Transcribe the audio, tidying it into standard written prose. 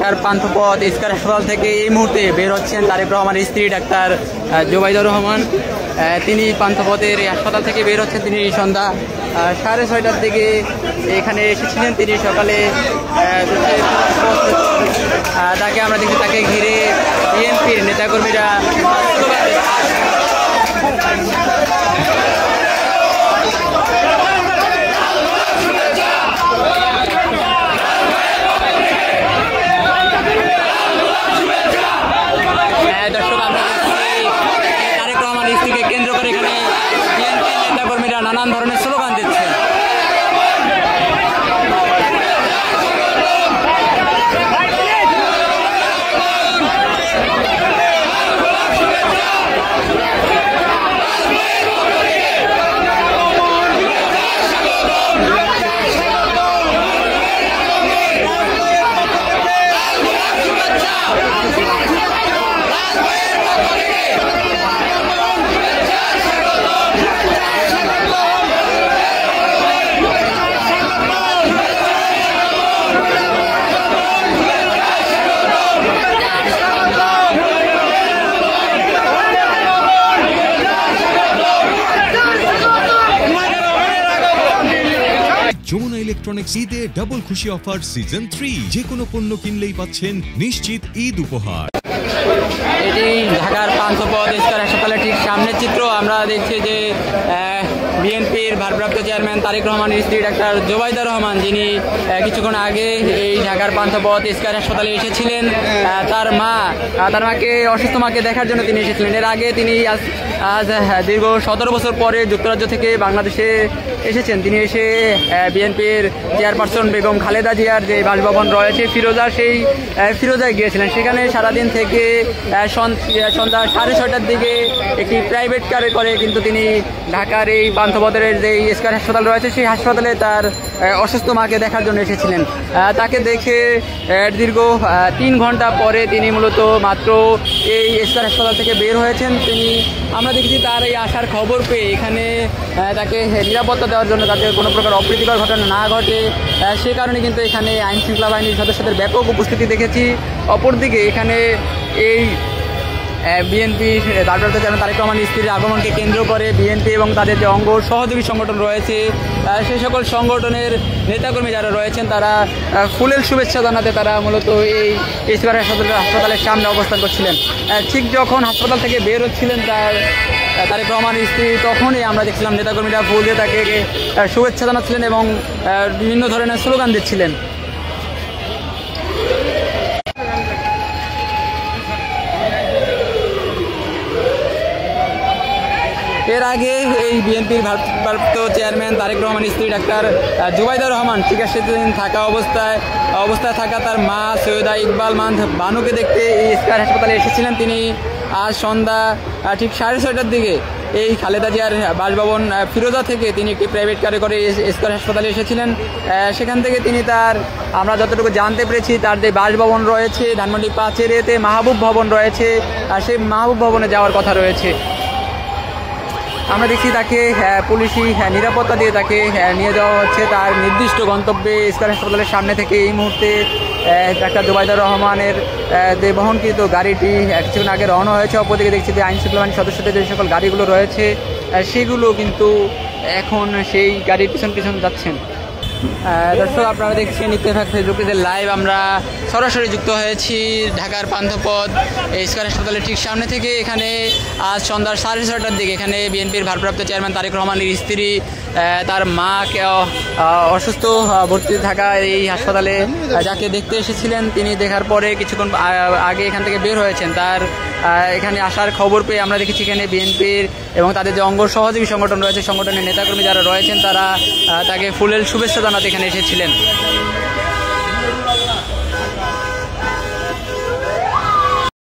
ঢাকার পান্থপথ স্কয়ার হাসপাতাল থেকে এই মুহূর্তে বের হচ্ছেন তারেক রহমানের স্ত্রী ডাক্তার জুবাইদা রহমান। তিনি পান্থপথের হাসপাতাল থেকে বের হচ্ছেন। তিনি সন্ধ্যা 6:30টার দিকে এখানে এসেছিলেন। তিনি সকালে তাকে আমরা দেখি, তাকে ঘিরে বিএনপির নেতাকর্মীরা তারেক রহমান স্ত্রীকে কেন্দ্র করে এখানে বিএনপি নেতাকর্মীরা নানান ধরনের স্লোগান দিচ্ছেন। যমুনা ইলেকট্রনিক্স ঈদে ডাবল খুশি অফার সিজন 3, যে কোনো পণ্য কিনলেই পাচ্ছেন নিশ্চিত ঈদ উপহার। এটি ঢাকার পান্থপথ স্কয়ার হাসপাতালের ঠিক সামনের চিত্র। আমরা দেখছি যে বিএনপির ভারপ্রাপ্ত চেয়ারম্যান তারেক রহমানের স্ত্রী ডাক্তার জুবাইদা রহমান, যিনি কিছুক্ষণ আগে এই ঢাকার পান্থপথ স্কয়ার হাসপাতালে এসেছিলেন তার মাকে, অসুস্থ মাকে দেখার জন্য তিনি এসেছিলেন। এর আগে তিনি আজ দীর্ঘ 17 বছর পরে যুক্তরাজ্য থেকে বাংলাদেশে এসেছেন। তিনি এসে বিএনপির চেয়ারপারসন বেগম খালেদা জিয়ার যে বাসভবন রয়েছে ফিরোজা, সেই ফিরোজায় গিয়েছিলেন। সেখানে সারাদিন থেকে সন্ধ্যা 6:30টার দিকে একটি প্রাইভেট কারে করে কিন্তু তিনি ঢাকার এই পান্থপথের যে স্কয়ার হাসপাতাল রয়েছে সেই হাসপাতালে তার অসুস্থ মাকে দেখার জন্য এসেছিলেন। তাকে দেখে দীর্ঘ 3 ঘন্টা পরে তিনি মূলত মাত্র এই স্কয়ার হাসপাতাল থেকে বের হয়েছেন। আমরা দেখেছি তার এই আসার খবর পেয়ে এখানে তাকে নিরাপত্তা দেওয়ার জন্য, যাতে কোনো প্রকার অপ্রীতিকর ঘটনা না ঘটে সে কারণে কিন্তু এখানে আইন শৃঙ্খলা বাহিনীর সদস্যদের ব্যাপক উপস্থিতি দেখেছি। অপরদিকে এখানে এই বিএনপি ভারপ্রাপ্ত চেয়ারম্যান তারেক রহমান স্ত্রীর আগমনকে কেন্দ্র করে বিএনপি এবং তাদের যে অঙ্গ সহযোগী সংগঠন রয়েছে সেই সকল সংগঠনের নেতাকর্মী যারা রয়েছেন তারা ফুলেল শুভেচ্ছা জানাতে তারা মূলত এই স্কয়ার হাসপাতালের সামনে অবস্থান করছিলেন। ঠিক যখন হাসপাতাল থেকে বের হচ্ছিলেন তারেক রহমানের স্ত্রী, তখনই আমরা দেখছিলাম নেতাকর্মীরা ফুল দিয়ে তাকে শুভেচ্ছা জানাচ্ছিলেন এবং বিভিন্ন ধরনের স্লোগান দিচ্ছিলেন। এর আগে এই বিএনপির ভারপ্রাপ্ত চেয়ারম্যান তারেক রহমানের স্ত্রী ডাক্তার জুবাইদা রহমান চিকিৎসাধীন থাকা অবস্থায় থাকা তার মা সৈয়দা ইকবাল বানুকে দেখতে এই স্কয়ার হাসপাতালে এসেছিলেন। তিনি আজ সন্ধ্যা ঠিক 6:30টার দিকে এই খালেদা জিয়ার বাসভবন ফিরোজা থেকে তিনি একটি প্রাইভেট কারে করে স্কয়ার হাসপাতালে এসেছিলেন। সেখান থেকে তিনি আমরা যতটুকু জানতে পেরেছি তার যে বাসভবন রয়েছে ধানমন্ডি 5-এতে মাহবুব ভবন রয়েছে, সেই মাহবুব ভবনে যাওয়ার কথা রয়েছে। আমরা দেখছি তাকে পুলিশি নিরাপত্তা দিয়ে তাকে নিয়ে যাওয়া হচ্ছে তার নির্দিষ্ট গন্তব্যে স্কয়ার হাসপাতালের সামনে থেকে। এই মুহূর্তে ডাক্তার জুবাইদা রহমানের যে বহনকৃত গাড়িটি কিছুক্ষণ আগে রওনা হয়েছে। অপরদিকে দেখছি যে আইন শৃঙ্খলা বাহিনীর সদস্যদের যে সকল গাড়িগুলো রয়েছে সেগুলো কিন্তু এখন সেই গাড়ির পিছন যাচ্ছেন। দর্শক, আপনারা দেখছেন ইত্তেফাক ফেসবুক পেজের লাইভ। আমরা সরাসরি যুক্ত হয়েছি ঢাকার পান্থপথ স্কয়ার হাসপাতালের ঠিক সামনে থেকে। এখানে আজ সন্ধ্যা 6:30টার দিকে এখানে বিএনপির ভারপ্রাপ্ত চেয়ারম্যান তারেক রহমানের স্ত্রী তার মাকে অসুস্থ ভর্তি থাকা এই হাসপাতালে যাকে দেখতে এসেছিলেন, তিনি দেখার পরে কিছুক্ষণ আগে এখান থেকে বের হয়েছেন। তার এখানে আসার খবর পেয়ে আমরা দেখেছি এখানে বিএনপির এবং তাদের যে অঙ্গ সহযোগী সংগঠন রয়েছে সংগঠনের নেতাকর্মী যারা রয়েছেন তারা তাকে ফুলেল শুভেচ্ছা জানাতে এখানে এসেছিলেন।